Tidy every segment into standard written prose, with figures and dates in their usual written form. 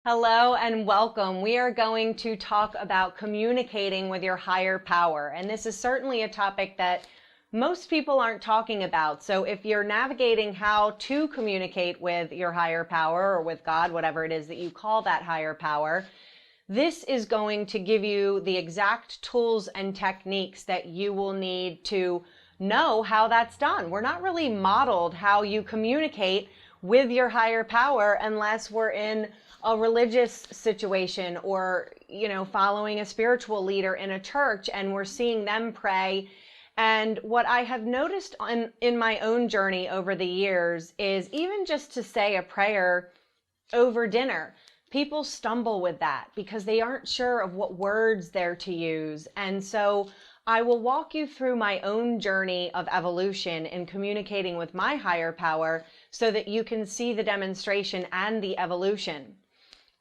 Hello and welcome. We are going to talk about communicating with your higher power. And this is certainly a topic that most people aren't talking about. So if you're navigating how to communicate with your higher power or with God, whatever it is that you call that higher power, this is going to give you the exact tools and techniques that you will need to know how that's done. We're not really modeled how you communicate with your higher power unless we're in a religious situation or, following a spiritual leader in a church and we're seeing them pray. And what I have noticed in my own journey over the years is even just to say a prayer over dinner, people stumble with that because they aren't sure of what words they're to use. And so I will walk you through my own journey of evolution in communicating with my higher power so that you can see the demonstration and the evolution.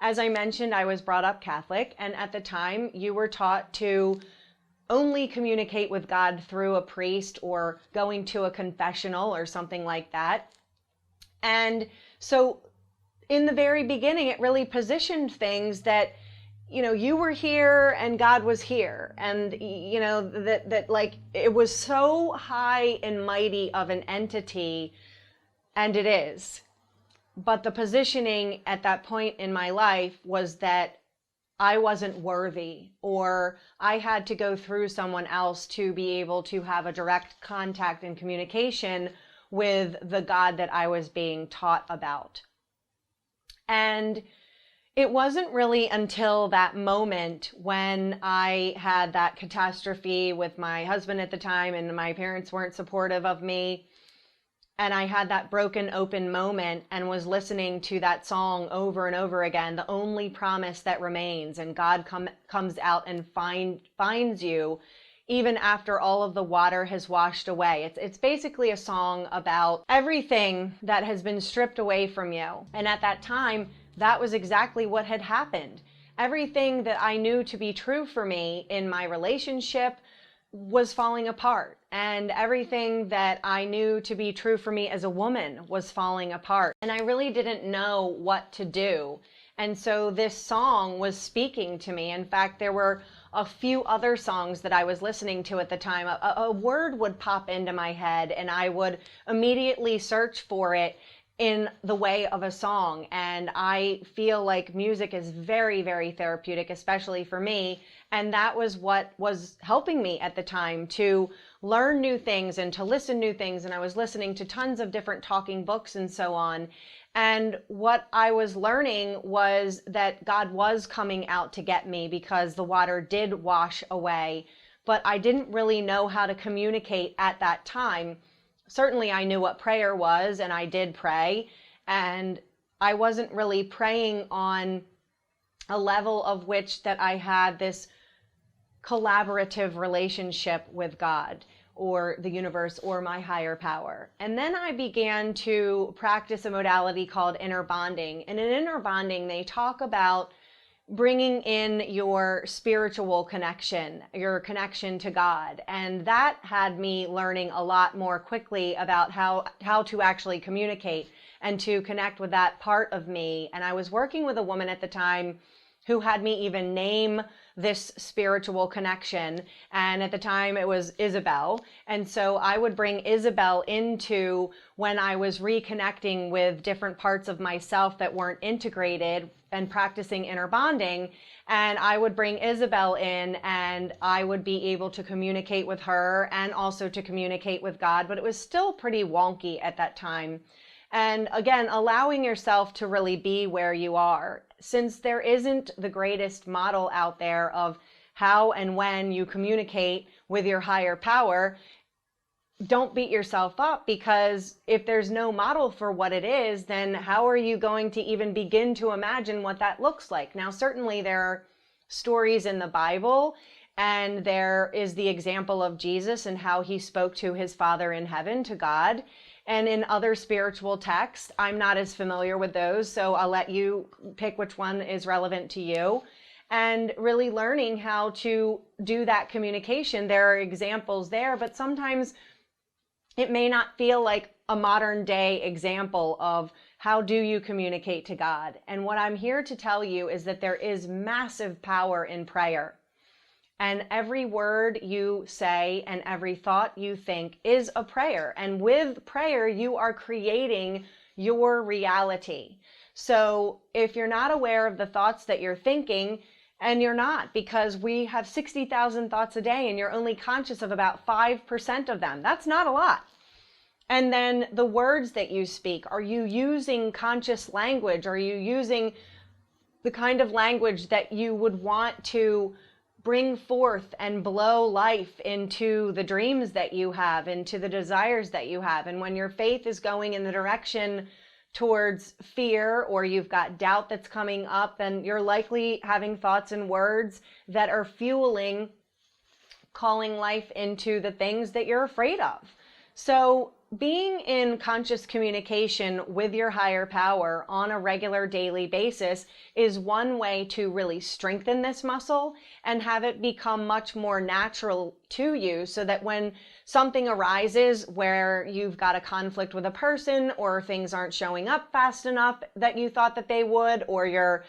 As I mentioned, I was brought up Catholic, and at the time you were taught to only communicate with God through a priest or going to a confessional or something like that. And so in the very beginning, it really positioned things that, you were here and God was here. And, that like it was so high and mighty of an entity, and it is. But the positioning at that point in my life was that I wasn't worthy, or I had to go through someone else to be able to have a direct contact and communication with the God that I was being taught about. And it wasn't really until that moment when I had that catastrophe with my husband at the time and my parents weren't supportive of me, and I had that broken open moment and was listening to that song over and over again, The Only Promise That Remains, and God comes out and finds you even after all of the water has washed away. It's basically a song about everything that has been stripped away from you. And at that time, that was exactly what had happened. Everything that I knew to be true for me in my relationship was falling apart, and everything that I knew to be true for me as a woman was falling apart, and I really didn't know what to do. And so this song was speaking to me. In fact, there were a few other songs that I was listening to at the time. A word would pop into my head and I would immediately search for it in the way of a song. And I feel like music is very, very therapeutic, especially for me. And that was what was helping me at the time to learn new things and to listen new things. And I was listening to tons of different talking books and so on. And what I was learning was that God was coming out to get me because the water did wash away. But I didn't really know how to communicate at that time. Certainly I knew what prayer was, and I did pray, and I wasn't really praying on a level of which that I had this collaborative relationship with God or the universe or my higher power. And then I began to practice a modality called inner bonding. And in inner bonding, they talk about bringing in your spiritual connection, your connection to God. And that had me learning a lot more quickly about how to actually communicate and to connect with that part of me. And I was working with a woman at the time who had me even name this spiritual connection. And at the time it was Isabel. And so I would bring Isabel into when I was reconnecting with different parts of myself that weren't integrated and practicing inner bonding. And I would bring Isabel in and I would be able to communicate with her and also to communicate with God. But it was still pretty wonky at that time. And again, allowing yourself to really be where you are. Since there isn't the greatest model out there of how and when you communicate with your higher power, don't beat yourself up, because if there's no model for what it is, then how are you going to even begin to imagine what that looks like? Now, certainly there are stories in the Bible, and there is the example of Jesus and how he spoke to his Father in heaven, to God. And in other spiritual texts, I'm not as familiar with those, so I'll let you pick which one is relevant to you. And really learning how to do that communication. There are examples there, but sometimes it may not feel like a modern day example of How do you communicate to God? And what I'm here to tell you is that there is massive power in prayer. And every word you say and every thought you think is a prayer. And with prayer, you are creating your reality. So if you're not aware of the thoughts that you're thinking, and you're not, because we have 60,000 thoughts a day and you're only conscious of about 5% of them. That's not a lot. And then the words that you speak, are you using conscious language? Are you using the kind of language that you would want to bring forth and blow life into the dreams that you have, into the desires that you have? And when your faith is going in the direction towards fear, or you've got doubt that's coming up, then you're likely having thoughts and words that are fueling, calling life into the things that you're afraid of. So being in conscious communication with your higher power on a regular daily basis is one way to really strengthen this muscle and have it become much more natural to you, so that when something arises where you've got a conflict with a person, or things aren't showing up fast enough that you thought that they would, or you're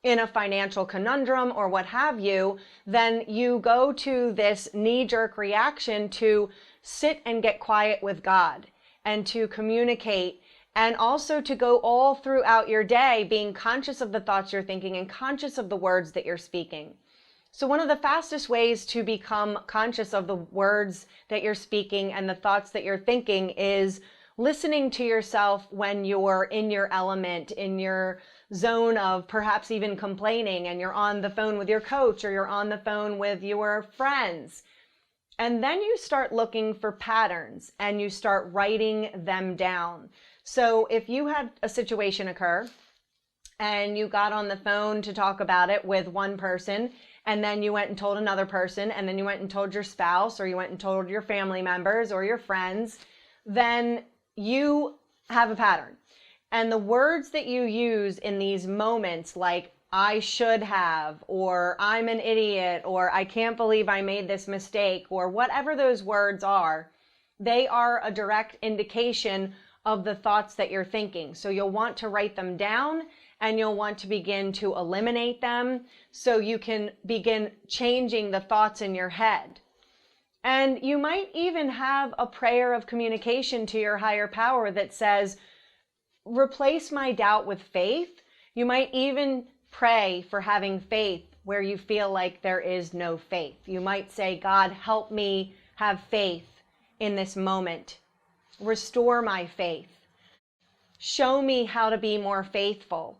in a financial conundrum or what have you, then you go to this knee-jerk reaction to sit and get quiet with God and to communicate, and also to go all throughout your day being conscious of the thoughts you're thinking and conscious of the words that you're speaking. So one of the fastest ways to become conscious of the words that you're speaking and the thoughts that you're thinking is listening to yourself when you're in your element, in your zone of perhaps even complaining, and you're on the phone with your coach, or you're on the phone with your friends. And then you start looking for patterns and you start writing them down. So if you had a situation occur and you got on the phone to talk about it with one person, and then you went and told another person, and then you went and told your spouse, or you went and told your family members or your friends, then you have a pattern. And the words that you use in these moments, like I should have, or I'm an idiot, or I can't believe I made this mistake, or whatever those words are, they are a direct indication of the thoughts that you're thinking. So you'll want to write them down, and you'll want to begin to eliminate them so you can begin changing the thoughts in your head. And you might even have a prayer of communication to your higher power that says, replace my doubt with faith. You might even pray for having faith where you feel like there is no faith. You might say, God, help me have faith in this moment. Restore my faith. Show me how to be more faithful.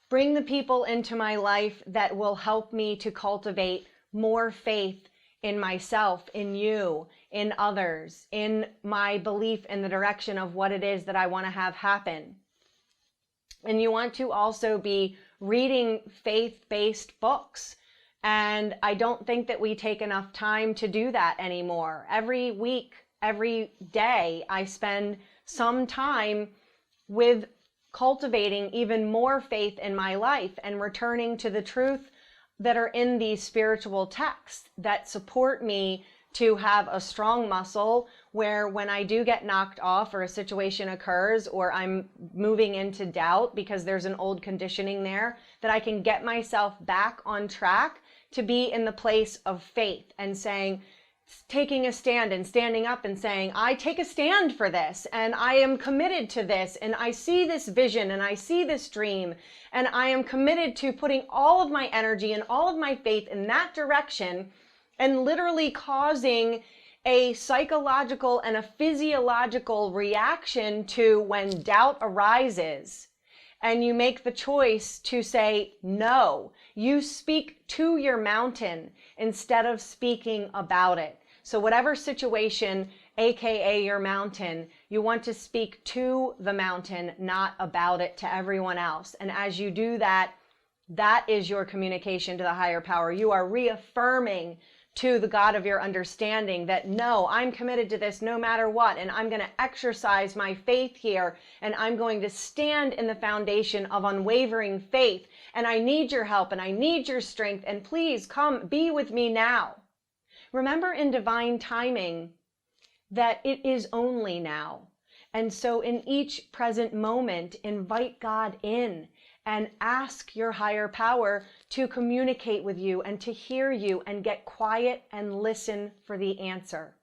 Bring the people into my life that will help me to cultivate more faith in myself, in you, in others, in my belief in the direction of what it is that I want to have happen. And you want to also be reading faith-based books. And I don't think that we take enough time to do that anymore. Every week, every day, I spend some time with cultivating even more faith in my life and returning to the truth that are in these spiritual texts that support me to have a strong muscle where when I do get knocked off, or a situation occurs, or I'm moving into doubt because there's an old conditioning there, that I can get myself back on track to be in the place of faith and saying, taking a stand and standing up and saying, I take a stand for this, and I am committed to this, and I see this vision, and I see this dream, and I am committed to putting all of my energy and all of my faith in that direction, and literally causing a psychological and a physiological reaction to when doubt arises. And you make the choice to say, no, you speak to your mountain instead of speaking about it. So whatever situation, AKA your mountain, you want to speak to the mountain, not about it to everyone else. And as you do that, that is your communication to the higher power. You are reaffirming to the God of your understanding that, no, I'm committed to this no matter what, and I'm going to exercise my faith here, and I'm going to stand in the foundation of unwavering faith, and I need your help, and I need your strength, and please come be with me now. Remember in divine timing that it is only now, And so in each present moment, invite God in and ask your higher power to communicate with you and to hear you and get quiet and listen for the answer.